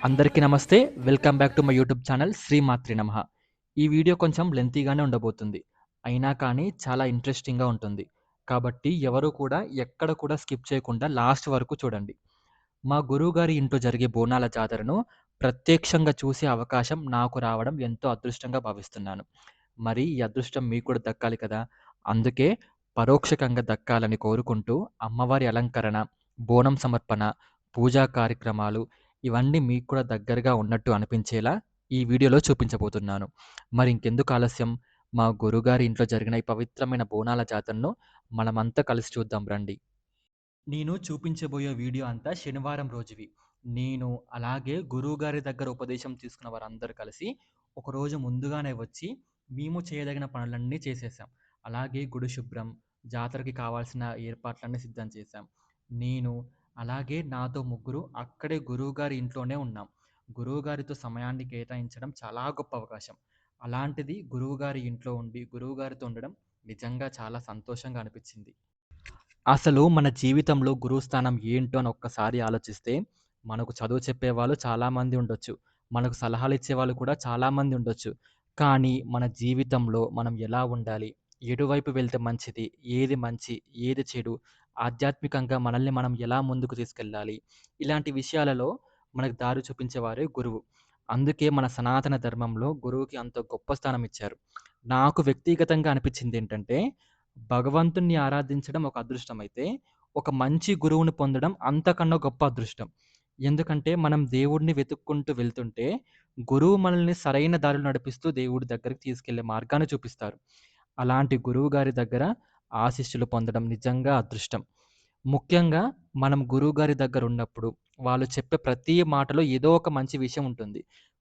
అందరికీ నమస్తే. Welcome back to my YouTube channel శ్రీమాత్రే నమః. ఈ వీడియో కొంచెం లెంతీగానే ఉండబోతుంది. అయినా కానీ చాలా ఇంట్రెస్టింగ్‌గా ఉంటుంది. కాబట్టి ఎవరు కూడా ఎక్కడ కూడా స్కిప్ చేయకుండా లాస్ట్ వరకు చూడండి. మా గురువుగారి ఇంట్లో జరిగే బోనాల జాతరను ప్రత్యక్షంగా చూసే అవకాశం నాకు రావడం ఎంతో అదృష్టంగా భావిస్తున్నాను. మరి ఈ అదృష్టం మీకు కూడా దక్కాలి కదా! అందుకే పరోక్షకంగా దక్కాలని కోరుకుంటూ అమ్మవారి అలంకరణ, బోనం సమర్పణ, పూజా కార్యక్రమాలు ఇవన్నీ మీకు కూడా దగ్గరగా ఉన్నట్టు అనిపించేలా ఈ వీడియోలో చూపించబోతున్నాను. మరి ఇంకెందుకు ఆలస్యం? మా గురుగారి ఇంట్లో జరిగిన ఈ పవిత్రమైన బోనాల జాతరను మనమంతా కలిసి చూద్దాం రండి. నేను చూపించబోయే వీడియో అంతా శనివారం రోజువి. నేను అలాగే గురువుగారి దగ్గర ఉపదేశం తీసుకున్న వారందరూ కలిసి ఒకరోజు ముందుగానే వచ్చి మేము చేయదగిన పనులన్నీ చేసేసాం. అలాగే గుడి శుభ్రం, జాతరకి కావాల్సిన ఏర్పాట్లన్నీ సిద్ధం చేశాం. నేను అలాగే నాతో ముగ్గురు అక్కడే గురువుగారి ఇంట్లోనే ఉన్నాం. గురువుగారితో సమయాన్ని కేటాయించడం చాలా గొప్ప అవకాశం. అలాంటిది గురువుగారి ఇంట్లో ఉండి గురువుగారితో ఉండడం నిజంగా చాలా సంతోషంగా అనిపించింది. అసలు మన జీవితంలో గురువు స్థానం ఏంటో అని ఒక్కసారి ఆలోచిస్తే, మనకు చదువు చెప్పేవాళ్ళు చాలామంది ఉండొచ్చు. మనకు సలహాలు ఇచ్చేవాళ్ళు కూడా చాలామంది ఉండొచ్చు. కానీ మన జీవితంలో మనం ఎలా ఉండాలి? ఎటువైపు వెళ్తే మంచిది? ఏది మంచి? ఏది చెడు? ఆధ్యాత్మికంగా మనల్ని మనం ఎలా ముందుకు తీసుకెళ్ళాలి? ఇలాంటి విషయాలలో మనకు దారి చూపించేవారే గురువు. అందుకే మన సనాతన ధర్మంలో గురువుకి అంత గొప్ప స్థానం ఇచ్చారు. నాకు వ్యక్తిగతంగా అనిపించిందేంటంటే భగవంతుణ్ణి ఆరాధించడం ఒక అదృష్టమైతే, ఒక మంచి గురువుని పొందడం అంతకన్నా గొప్ప అదృష్టం. ఎందుకంటే, మనం దేవుడిని వెతుక్కుంటూ వెళ్తుంటే, గురువు మనల్ని సరైన దారిలో నడిపిస్తూ దేవుడి దగ్గరికి తీసుకెళ్ళే మార్గాన్ని చూపిస్తారు. అలాంటి గురువుగారి దగ్గర ఆశీస్సులు పొందడం నిజంగా అదృష్టం. ముఖ్యంగా మనం గురువుగారి దగ్గరున్నప్పుడు, వాళ్ళు చెప్పే ప్రతి మాటలో ఏదో ఒక మంచి విషయం ఉంటుంది.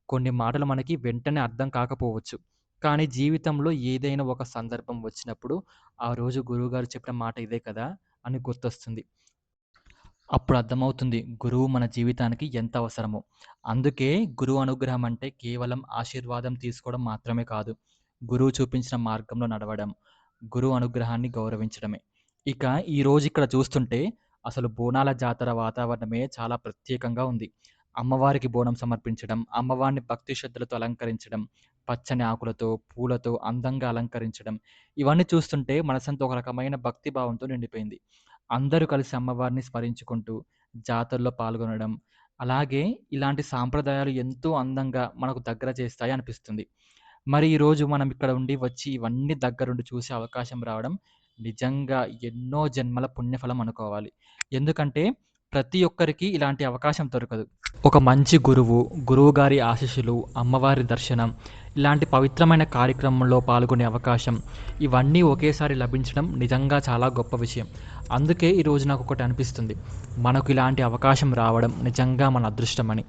కొన్ని మాటలు మనకి వెంటనే అర్థం కాకపోవచ్చు. కానీ జీవితంలో ఏదైనా ఒక సందర్భం వచ్చినప్పుడు, ఆ రోజు గురువుగారు చెప్పిన మాట ఇదే కదా! అని గుర్తొస్తుంది. అప్పుడు అర్థమవుతుంది గురువు మన జీవితానికి ఎంత అవసరమో. అందుకే గురువు అనుగ్రహం అంటే కేవలం ఆశీర్వాదం తీసుకోవడం మాత్రమే కాదు. గురువు చూపించిన మార్గంలో నడవడం, గురువు అనుగ్రహాన్ని గౌరవించడమే. ఇక ఈరోజు ఇక్కడ చూస్తుంటే అసలు బోనాల జాతర వాతావరణమే చాలా ప్రత్యేకంగా ఉంది. అమ్మవారికి బోనం సమర్పించడం, అమ్మవారిని భక్తి శ్రద్ధలతో అలంకరించడం, పచ్చని ఆకులతో, పూలతో అందంగా అలంకరించడం, ఇవన్నీ చూస్తుంటే మనసంతా ఒక రకమైన భక్తి భావంతో నిండిపోయింది. అందరూ కలిసి అమ్మవారిని స్మరించుకుంటూ జాతరలో పాల్గొనడం, అలాగే ఇలాంటి సాంప్రదాయాలు ఎంతో అందంగా మనకు దగ్గర చేస్తాయి అనిపిస్తుంది. మరి ఈరోజు మనం ఇక్కడ ఉండి వచ్చి ఇవన్నీ దగ్గరుండి చూసే అవకాశం రావడం నిజంగా ఎన్నో జన్మల పుణ్యఫలం అనుకోవాలి. ఎందుకంటే ప్రతి ఒక్కరికి ఇలాంటి అవకాశం దొరకదు. ఒక మంచి గురువు, గురువుగారి ఆశీస్సులు, అమ్మవారి దర్శనం, ఇలాంటి పవిత్రమైన కార్యక్రమంలో పాల్గొనే అవకాశం, ఇవన్నీ ఒకేసారి లభించడం నిజంగా చాలా గొప్ప విషయం. అందుకే ఈరోజు నాకు ఒకటి అనిపిస్తుంది. మనకు ఇలాంటి అవకాశం రావడం నిజంగా మన అదృష్టమని.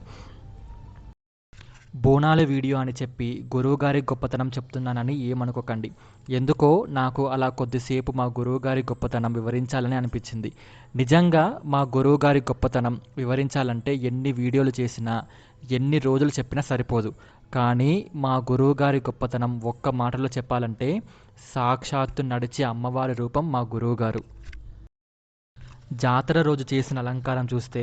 బోనాల వీడియో అని చెప్పి గురువుగారి గొప్పతనం చెప్తున్నానని ఏమనుకోకండి. ఎందుకో నాకు అలా కొద్దిసేపు మా గురువుగారి గొప్పతనం వివరించాలని అనిపించింది. నిజంగా మా గురువుగారి గొప్పతనం వివరించాలంటే ఎన్ని వీడియోలు చేసినా, ఎన్ని రోజులు చెప్పినా సరిపోదు. కానీ మా గురువుగారి గొప్పతనం ఒక్క మాటలో చెప్పాలంటే సాక్షాత్తు నడిచే అమ్మవారి రూపం మా గురువుగారు. జాతర రోజు చేసిన అలంకారం చూస్తే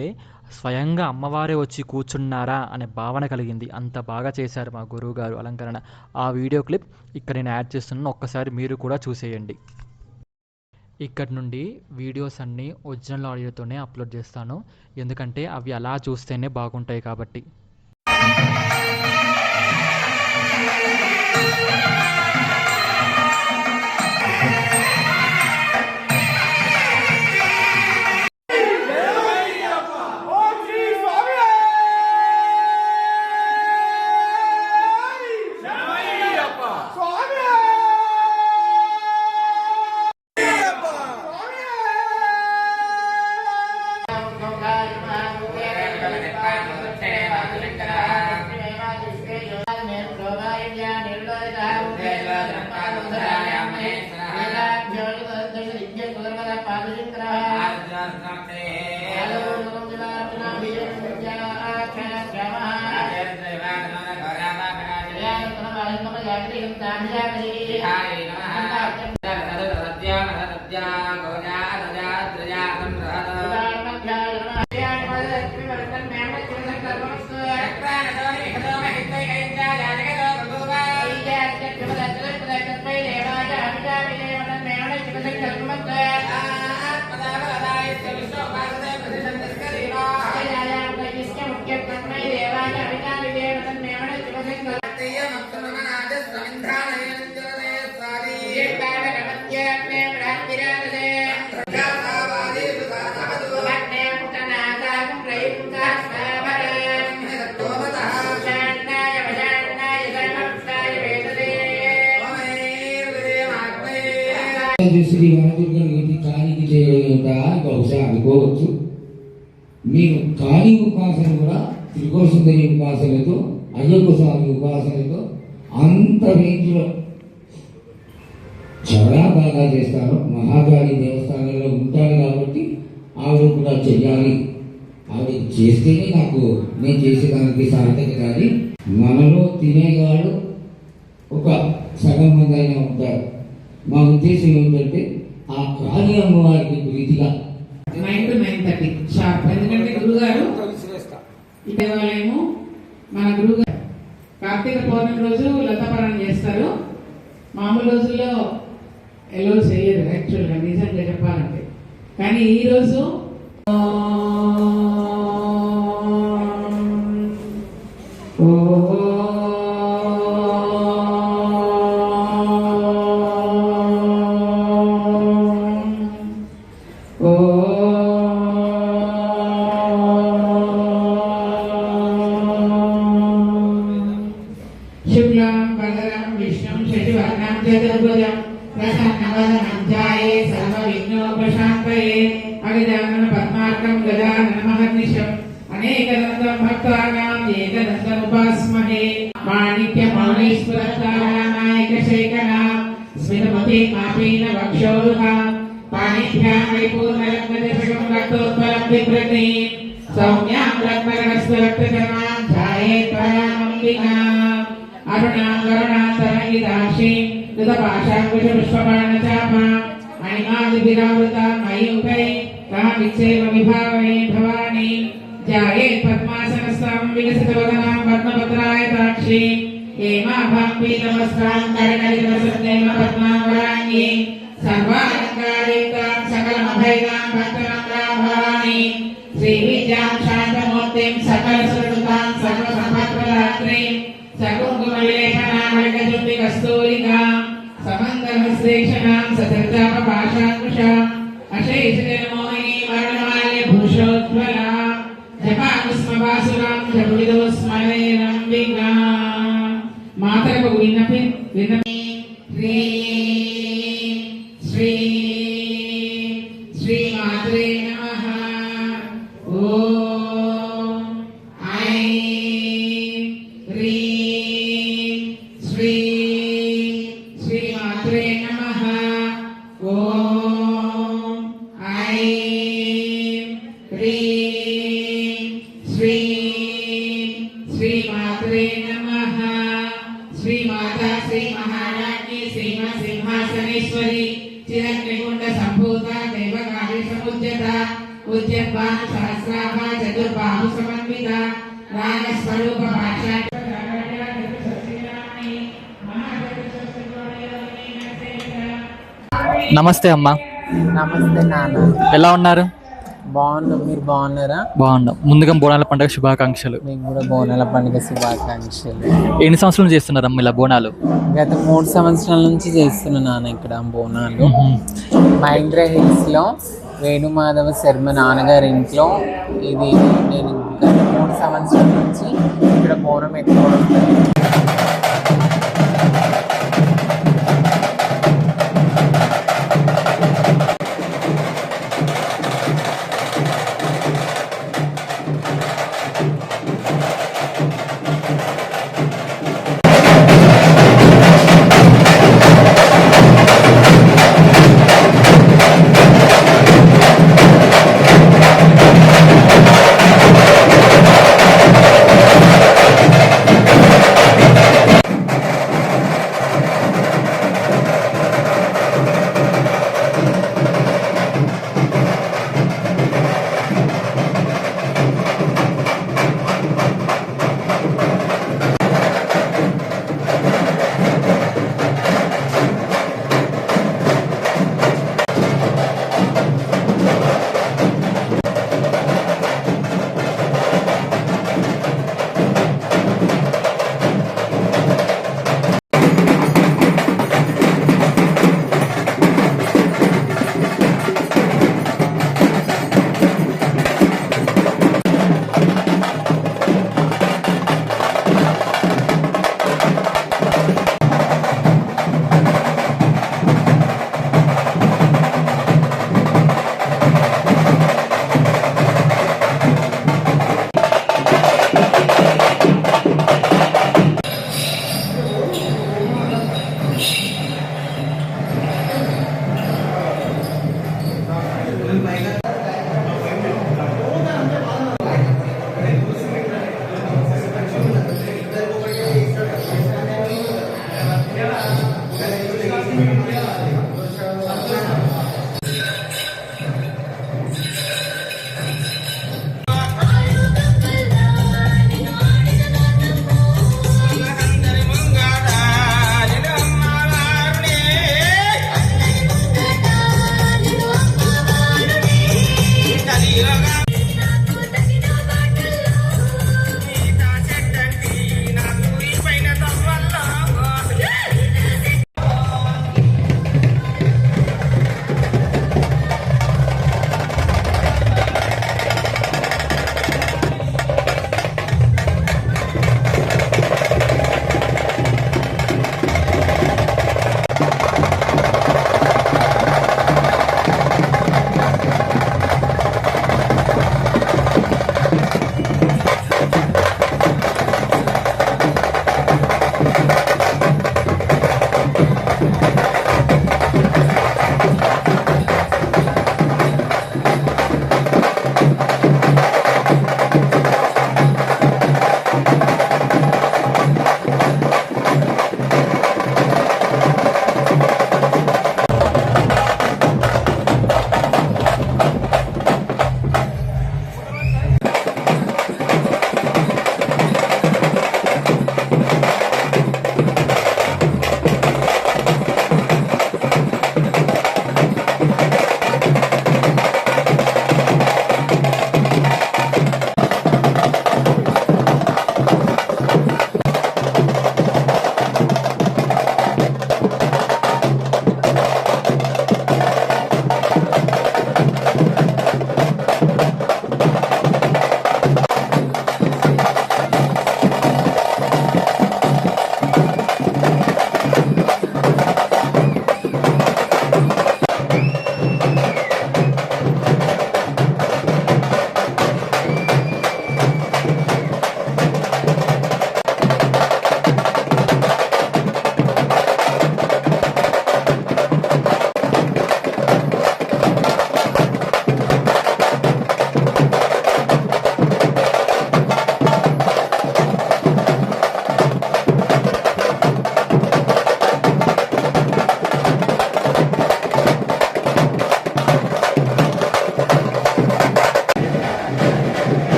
స్వయంగా అమ్మవారే వచ్చి కూర్చున్నారా అనే భావన కలిగింది. అంత బాగా చేశారు మా గురువుగారు అలంకరణ. ఆ వీడియో క్లిప్ ఇక్కడ నేను యాడ్ చేస్తున్నాను. ఒక్కసారి మీరు కూడా చూసేయండి. ఇక్కడి నుండి వీడియోస్ అన్నీ ఒరిజినల్ ఆడియోతోనే అప్లోడ్ చేస్తాను. ఎందుకంటే అవి అలా చూస్తేనే బాగుంటాయి కాబట్టి. శ్రీ వనదుర్గను ఇంటి కానికి చేయగలుగుతా అని బహుశా అనుకోవచ్చు. మీరు కాళీ ఉపాసన కూడా త్రిపుర సుందరి ఉపాసనతో అయ్యప్ప స్వామి ఉపాసనతో అంత రేంజ్లో చాలా బాగా చేస్తారు. మహాకాళి దేవస్థానంలో ఉంటారు కాబట్టి ఆవిడ కూడా చెయ్యాలి, ఆవిడ చేస్తేనే నాకు నేను చేసేదానికి సార్థక. కానీ మనలో తినేవాడు ఒక సగం మంది అయినా ఉంటారు. మా ఉద్దేశం ఏంటంటే ఆ కాళీ అమ్మవారికి ప్రీతిగా 9 to 9:30 షార్ప్. ఎందుకంటే గురుగారు ఈ దేవాలయము మన గురుగారు కార్తీక పౌర్ణమి రోజు లతాపరణం చేస్తారు. మామూలు రోజుల్లో ఎలా చేయరు యాక్చువల్గా, నిజంగా చెప్పాలంటే. కానీ ఈరోజు శుక్లాం వరదరం విష్ణుం శశివర్ణం చతుర్భుజం ప్రసన్నవదనం ధ్యాయే సర్వవిఘ్నోపశాంతయే అగజానన పద్మార్కం గజానన మహర్నిశం అనేకదంతం భక్తానాం ఏకదంతముపాస్మహే మాణిక్యమౌళీశ్వరతారానాయక శేఖరాం స్మితమతే మాపీన వక్షోరుహాం పాణిభ్యాం వైపూర్ణరత్నదశకం రక్తోత్పలం బిభ్రతీం సౌమ్యాం రత్నరహస్యరక్తకర్మాం ధ్యాయే పరామంబికాం అరుణాం వరుణాంతరంగితాక్షీం ృతపాశాంకుశపుష్పబాణచాపాం అణిమాదిభిరావృతాం మయూఖై కామిచ్చేవ విభావే భవానీ ధ్యాయేత్ పద్మాసనస్తాం వికసితవదనాం పద్మపత్రాయతాక్షీం హేమాభాం పీతవస్త్రాం కరకలితవసద్దేవ పద్మావరాంగీం సర్వాలంకారయుక్తాం సకలమభైగాం భక్తనమ్రాం భవానీ శ్రీవిద్యాం శాంతమూర్తిం సకలసురృతాం సర్వసంపత్ప్రదాత్రీం సకుంకుమలేఖనామళికజుంబి కస్తూరికాం సమంగళశ్రేషణాం ససర్జాపపాశాంకుశాం అశేషజనమోహినీ వర్ణమాల్య భూషోజ్వలాం జపాకుస్మవాసురాం జపుడిదో స్మరేరంబికాం. మాతరకు విన్నపి శ్రీ శ్రీ శ్రీమాత్రే నమః. ఓం ఐం హ్రీం శ్రీ శ్రీమాత్రే నమః. ఓం ఐం హ్రీం శ్రీ శ్రీమాత్రే నమః. శ్రీమాతా శ్రీ మహారాజ్ఞి శ్రీమసింహాసనేశ్వరి చిరగ్నిగుండ సంభూత దేవకాళి సముద్యత ఉద్యద్భాను సహస్రాభ చతుర్బాహు సమన్విత రాగస్వరూప భాషా నమస్తే అమ్మా. నమస్తే నాన్న. ఎలా ఉన్నారు? బాగున్నాం, మీరు బాగున్నారా? బాగున్నాం. ముందుగా బోనాల పండుగ శుభాకాంక్షలు. మీకు కూడా బోనాల పండుగ శుభాకాంక్షలు. ఎన్ని సంవత్సరాలు చేస్తున్నారమ్మా ఇలా బోనాలు? గత 3 సంవత్సరాల నుంచి చేస్తున్నా నాన్న ఇక్కడ బోనాలు. మహేంద్ర హిల్స్లో వేణుమాధవ శర్మ నాన్నగారి ఇంట్లో ఇది నేను గత 3 సంవత్సరాల నుంచి ఇక్కడ బోనం ఎత్తుకోవడం.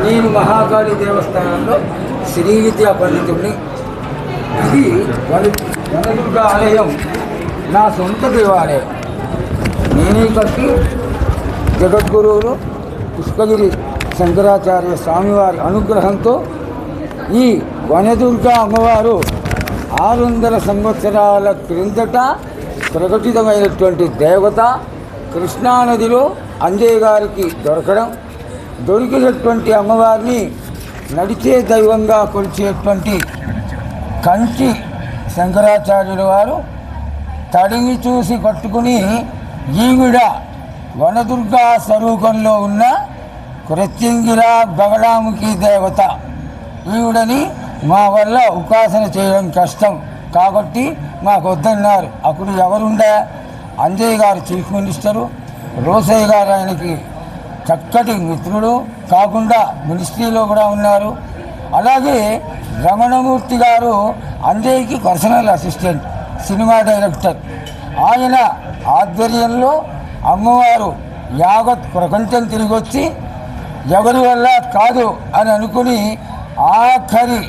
నేను మహాకాళి దేవస్థానంలో శ్రీ విద్యా పండితుడిని. ఇది వనదుర్గ ఆలయం నా సొంత దేవాలయం. నేనే కట్టి జగద్గురువులు పుష్పగిరి శంకరాచార్య స్వామివారి అనుగ్రహంతో ఈ వనదుర్గ అమ్మవారు 600 సంవత్సరాల క్రిందట ప్రకటితమైనటువంటి దేవత. కృష్ణానదిలో అంజయ్య గారికి దొరికినటువంటి అమ్మవారిని నడిచే దైవంగా కొలిచేటువంటి కంచి శంకరాచార్యుల వారు తడిని చూసి కట్టుకుని ఈవిడ వనదుర్గా స్వరూపంలో ఉన్న కృత్యంగిర బగళాముఖి దేవత, ఈవిడని మా వల్ల ఉపాసన చేయడం కష్టం కాబట్టి మాకు వద్దన్నారు. అప్పుడు ఎవరుండే? అంజయ్య గారు చీఫ్ మినిస్టరు, రోసయ్య గారు ఆయనకి చక్కటి మిత్రుడు కాకుండా మినిస్ట్రీలో కూడా ఉన్నారు. అలాగే రమణమూర్తి గారు అంజయ్యకి పర్సనల్ అసిస్టెంట్, సినిమా డైరెక్టర్. ఆయన ఆధ్వర్యంలో అమ్మవారు యావత్ ప్రపంచం తిరిగి వచ్చి ఎవరి వల్ల కాదు అని అనుకుని ఆఖరి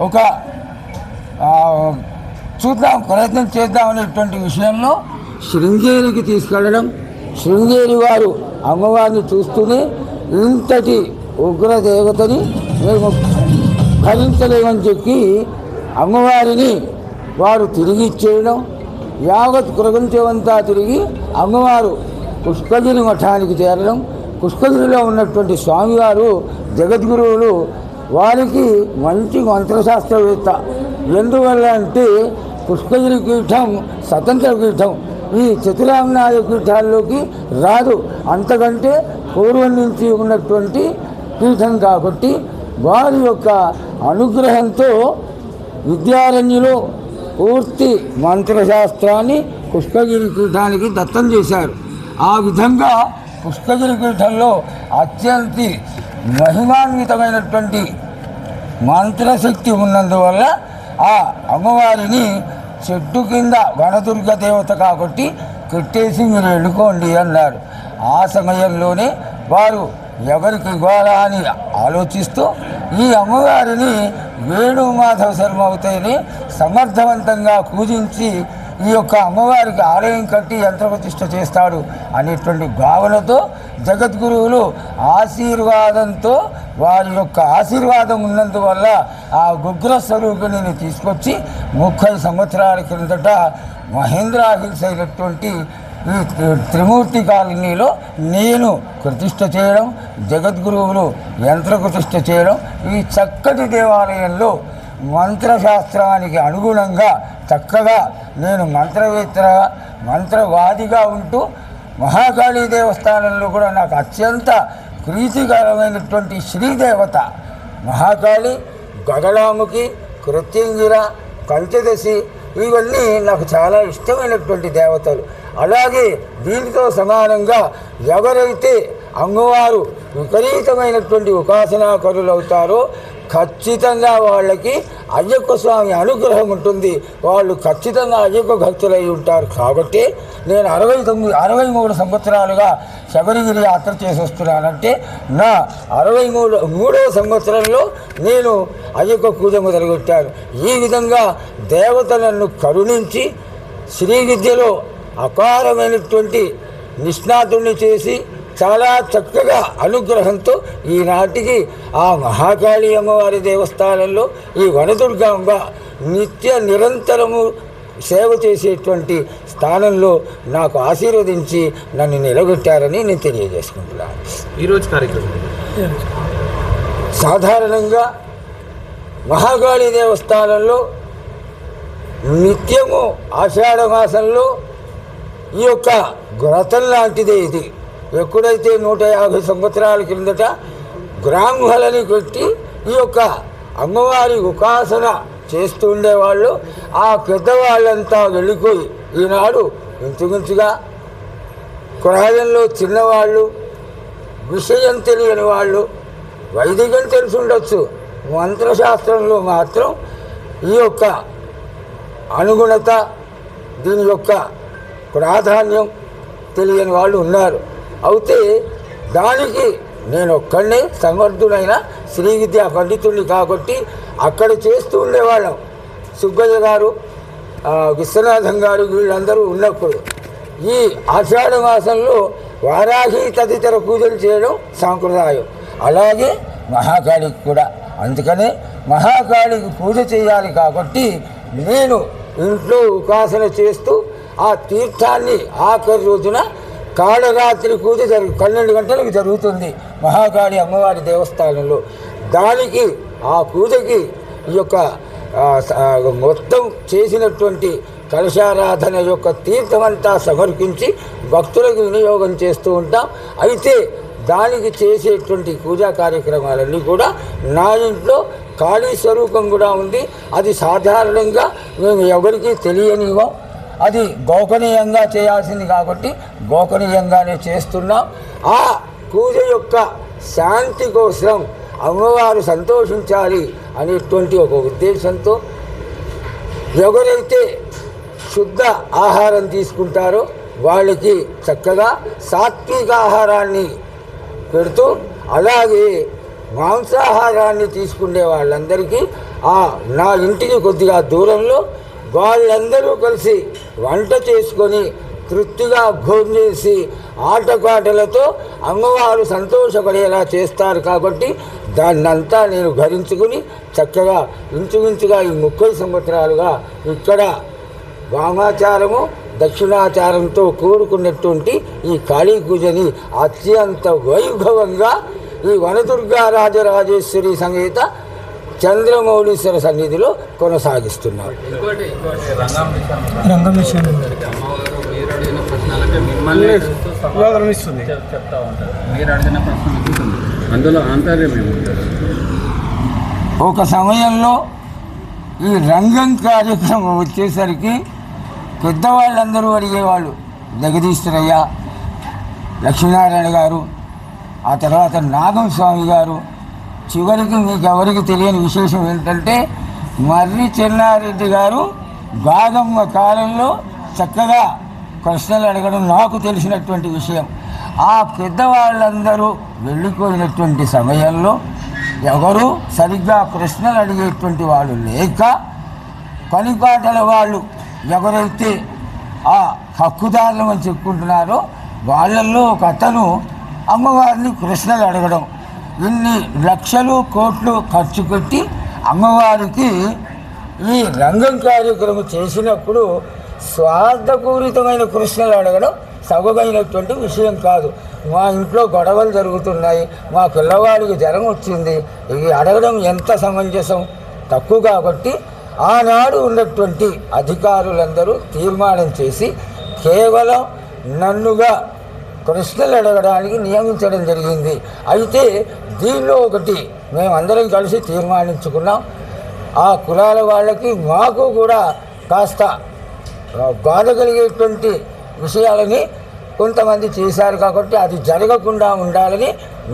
ఒక ప్రయత్నం చేద్దాం అనేటువంటి విషయంలో శృంగేరికి తీసుకెళ్ళడం. శృంగేరి వారు అమ్మవారిని చూస్తూనే ఇంతటి ఉగ్రదేవతని మేము భరించలేమని చెప్పి అమ్మవారిని వారు తిరిగి ఇచ్చేయడం. యావత్ ప్రపంచమంతా తిరిగి అమ్మవారు పుష్పగిరి మఠానికి చేరడం. పుష్పగిరిలో ఉన్నటువంటి స్వామివారు జగద్గురువులు, వారికి మంచి మంత్రశాస్త్రవేత్త. ఎందువల్ల అంటే పుష్పగిరి పీఠం స్వతంత్ర పీఠం, ఈ చతురామ్నాయ పీఠాల్లోకి రాదు. అంతకంటే పూర్వం నుంచి ఉన్నటువంటి పీఠం కాబట్టి వారి యొక్క అనుగ్రహంతో విద్యారణ్యులు పూర్తి మంత్రశాస్త్రాన్ని పుష్పగిరి పీఠానికి దత్తం చేశారు. ఆ విధంగా పుష్పగిరి పీఠంలో అత్యంత మహిమాన్వితమైనటువంటి మంత్రశక్తి ఉన్నందువల్ల ఆ అమ్మవారిని చెట్టు కింద వనదుర్గ దేవత కాబట్టి కట్టేసి మీరు వెళ్ళుకోండి అన్నారు. ఆ సమయంలోనే వారు ఎవరికి ఇవ్వాలా అని ఆలోచిస్తూ ఈ అమ్మవారిని వేణుమాధవ శర్మ అవుతాయని సమర్థవంతంగా పూజించి ఈ యొక్క అమ్మవారికి ఆలయం కట్టి యంత్రప్రతిష్ఠ చేస్తాడు అనేటువంటి భావనతో జగద్గురువులు ఆశీర్వాదంతో, వారి యొక్క ఆశీర్వాదం ఉన్నందువల్ల ఆ ఉగ్ర స్వరూపిణిని తీసుకొచ్చి 30 సంవత్సరాల క్రిందట మహేంద్ర హిల్స్ అయినటువంటి ఈ త్రిమూర్తి కాలనీలో నేను ప్రతిష్ఠ చేయడం, జగద్గురువులు యంత్ర ప్రతిష్ఠ చేయడం. ఈ చక్కటి దేవాలయంలో మంత్రశాస్త్రానికి అనుగుణంగా చక్కగా నేను మంత్రవేత్తగా మంత్రవాదిగా ఉంటూ మహాకాళీ దేవస్థానంలో కూడా నాకు అత్యంత ప్రీతికరమైనటువంటి శ్రీదేవత మహాకాళి, గగళాముఖి, కృత్యంగిర, పంచదశి ఇవన్నీ నాకు చాలా ఇష్టమైనటువంటి దేవతలు. అలాగే దీనితో సమానంగా ఎవరైతే అమ్మవారు విపరీతమైనటువంటి ఉపాసనాకరులు అవుతారో ఖచ్చితంగా వాళ్ళకి అయ్యప్ప స్వామి అనుగ్రహం ఉంటుంది. వాళ్ళు ఖచ్చితంగా అయ్యప్ప భక్తులై ఉంటారు. కాబట్టి నేను 63 సంవత్సరాలుగా శబరిగిరి యాత్ర చేసి వస్తున్నానంటే నా 63వ సంవత్సరంలో నేను అయ్యప్ప పూజ మొదలుపెట్టాను. ఈ విధంగా దేవతలను కరుణించి శ్రీ విద్యలో అపారమైనటువంటి నిష్ణాతుల్ని చేసి చాలా చక్కగా అనుగ్రహంతో ఈనాటికి ఆ మహాకాళి అమ్మవారి దేవస్థానంలో ఈ వనదుర్గాంబ నిత్య నిరంతరము సేవ చేసేటువంటి స్థానంలో నాకు ఆశీర్వదించి నన్ను నిలబెట్టారని నేను తెలియజేసుకుంటున్నాను. ఈరోజు కార్యక్రమం సాధారణంగా మహాకాళి దేవస్థానంలో నిత్యము ఆషాఢ మాసంలో ఈ యొక్క వ్రతం లాంటిదే ఇది. ఎప్పుడైతే 150 సంవత్సరాల క్రిందట బ్రాహ్మణులని పెట్టి ఈ యొక్క అమ్మవారి ఉపాసన చేస్తూ ఉండేవాళ్ళు, ఆ పెద్దవాళ్ళంతా వెళ్ళిపోయి ఈనాడు ఇంచుమించుగా ప్రాయంలో చిన్నవాళ్ళు, విషయం తెలియని వాళ్ళు, వైదికం తెలిసి ఉండొచ్చు, మంత్రశాస్త్రంలో మాత్రం ఈ యొక్క అనుగుణత, దీని యొక్క ప్రాధాన్యం తెలియని వాళ్ళు ఉన్నారు. అయితే దానికి నేను ఒక్కడినే సమర్థుడైన శ్రీ విద్యా పండితుడిని కాబట్టి అక్కడ చేస్తూ ఉండేవాళ్ళం. సుబ్బయ్య గారు, విశ్వనాథం గారు వీళ్ళందరూ ఉన్నప్పుడు ఈ ఆషాఢ మాసంలో వారాహి తదితర పూజలు చేయడం సాంప్రదాయం. అలాగే మహాకాళికి కూడా. అందుకనే మహాకాళికి పూజ చేయాలి కాబట్టి నేను ఇంట్లో ఉపాసన చేస్తూ ఆ తీర్థాన్ని ఆఖరి రోజున కాళరాత్రి పూజ 12 గంటలకు జరుగుతుంది మహాకాళి అమ్మవారి దేవస్థానంలో. దానికి ఆ పూజకి ఈ యొక్క మొత్తం చేసినటువంటి కలశారాధన యొక్క తీర్థమంతా సమర్పించి భక్తులకు వినియోగం చేస్తూ ఉంటాం. అయితే దానికి చేసేటువంటి పూజా కార్యక్రమాలన్నీ కూడా నా ఇంట్లో కాళీ స్వరూపం కూడా ఉంది. అది సాధారణంగా మేము ఎవరికీ తెలియనివ్వం. అది గోపనీయంగా చేయాల్సింది కాబట్టి గోపనీయంగానే చేస్తున్నాం. ఆ పూజ యొక్క శాంతి కోసం అమ్మవారు సంతోషించాలి అనేటువంటి ఒక ఉద్దేశంతో ఎవరైతే శుద్ధ ఆహారం తీసుకుంటారో వాళ్ళకి చక్కగా సాత్విక ఆహారాన్ని పెడుతూ, అలాగే మాంసాహారాన్ని తీసుకునే వాళ్ళందరికీ నా ఇంటికి కొద్దిగా దూరంలో వాళ్ళందరూ కలిసి వంట చేసుకొని తృప్తిగా భోజనం చేసి ఆటపాటలతో అమ్మవారు సంతోషపడేలా చేస్తారు. కాబట్టి దాన్నంతా నేను భరించుకుని చక్కగా ఇంచుమించుగా ఈ 30 సంవత్సరాలుగా ఇక్కడ వామాచారము దక్షిణాచారంతో కూడుకున్నటువంటి ఈ కాళీ పూజని అత్యంత వైభవంగా ఈ వనదుర్గా రాజరాజేశ్వరి సమేత చంద్రమౌళీశ్వర సన్నిధిలో కొనసాగిస్తున్నారు. ఒక సమయంలో ఈ రంగం కార్యక్రమం వచ్చేసరికి పెద్దవాళ్ళందరూ అడిగేవాళ్ళు, జగదీశ్వరయ్య, లక్ష్మీనారాయణ గారు, ఆ తర్వాత నాగం స్వామి గారు. చివరికి మీకు ఎవరికి తెలియని విశేషం ఏంటంటే మర్రి చెన్నారెడ్డి గారు గాగమ్మ కాలంలో చక్కగా ప్రశ్నలు అడగడం నాకు తెలిసినటువంటి విషయం. ఆ పెద్దవాళ్ళందరూ వెళ్ళిపోయినటువంటి సమయంలో ఎవరు సరిగ్గా ప్రశ్నలు అడిగేటువంటి వాళ్ళు లేక పనిపాటల వాళ్ళు ఎవరైతే ఆ హక్కుదారులు అని చెప్పుకుంటున్నారో వాళ్ళల్లో ఒక అతను అమ్మవారిని ప్రశ్నలు అడగడం, ఇన్ని లక్షలు కోట్లు ఖర్చు పెట్టి అమ్మవారికి ఈ రంగం కార్యక్రమం చేసినప్పుడు స్వార్థపూరితమైన ప్రశ్నలు అడగడం సబబైనటువంటి విషయం కాదు. మా ఇంట్లో గొడవలు జరుగుతున్నాయి, మా పిల్లవాడికి జ్వరం వచ్చింది, ఇవి అడగడం ఎంత సమంజసం? తక్కువ. కాబట్టి ఆనాడు ఉన్నటువంటి అధికారులందరూ తీర్మానం చేసి కేవలం నన్నుగా ప్రశ్నలు అడగడానికి నియమించడం జరిగింది. అయితే దీనిలో ఒకటి మేమందరం కలిసి తీర్మానించుకున్నాం. ఆ కులాల వాళ్ళకి మాకు కూడా కాస్త బాధ కలిగేటువంటి విషయాలని కొంతమంది చేశారు కాబట్టి అది జరగకుండా ఉండాలని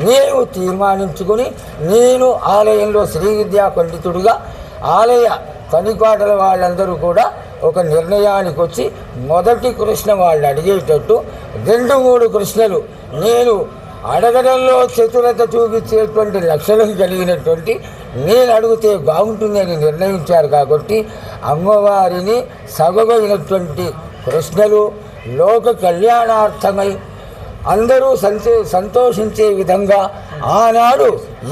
మేము తీర్మానించుకుని, నేను ఆలయంలో శ్రీ విద్యా పండితుడిగా ఆలయ పనిపాటల వాళ్ళందరూ కూడా ఒక నిర్ణయానికి వచ్చి మొదటి ప్రశ్న వాళ్ళు అడిగేటట్టు 2-3 ప్రశ్నలు నేను అడగడంలో చతురత చూపించేటువంటి లక్షణం కలిగినటువంటి నేను అడిగితే బాగుంటుందని నిర్ణయించారు. కాబట్టి అమ్మవారిని సబబైనటువంటి ప్రశ్నలు లోక కళ్యాణార్థమై అందరూ సంతోషించే విధంగా ఆనాడు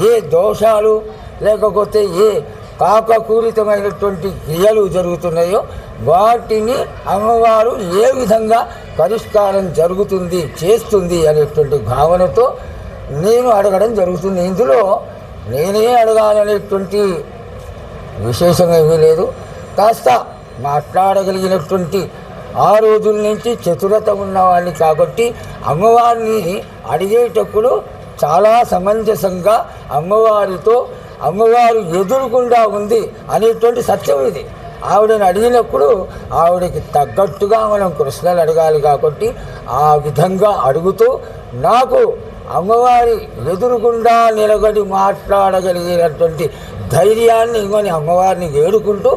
ఏ దోషాలు లేకపోతే ఏ పాపపూరితమైనటువంటి క్రియలు జరుగుతున్నాయో వాటిని అమ్మవారు ఏ విధంగా పరిష్కారం జరుగుతుంది చేస్తుంది అనేటువంటి భావనతో నేను అడగడం జరుగుతుంది. ఇందులో నేనే అడగాలనేటువంటి విశేషం ఏమీ లేదు. కాస్త మాట్లాడగలిగినటువంటి ఆ రోజుల నుంచి చతురత ఉన్నవాడిని కాబట్టి అమ్మవారిని అడిగేటప్పుడు చాలా సమంజసంగా అమ్మవారు ఎదురుకుండా ఉంది అనేటువంటి సత్యం ఇది. ఆవిడని అడిగినప్పుడు ఆవిడకి తగ్గట్టుగా మనం ప్రశ్నలు అడగాలి. కాబట్టి ఆ విధంగా అడుగుతూ నాకు అమ్మవారి ఎదురుగుండా నిలబడి మాట్లాడగలిగినటువంటి ధైర్యాన్ని ఇవ్వని అమ్మవారిని వేడుకుంటూ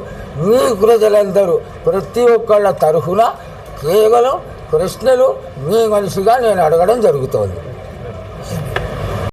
మీ ప్రజలందరూ ప్రతి ఒక్కళ్ళ తరఫున కేవలం ప్రశ్నలు మీ మనిషిగా నేను అడగడం జరుగుతోంది.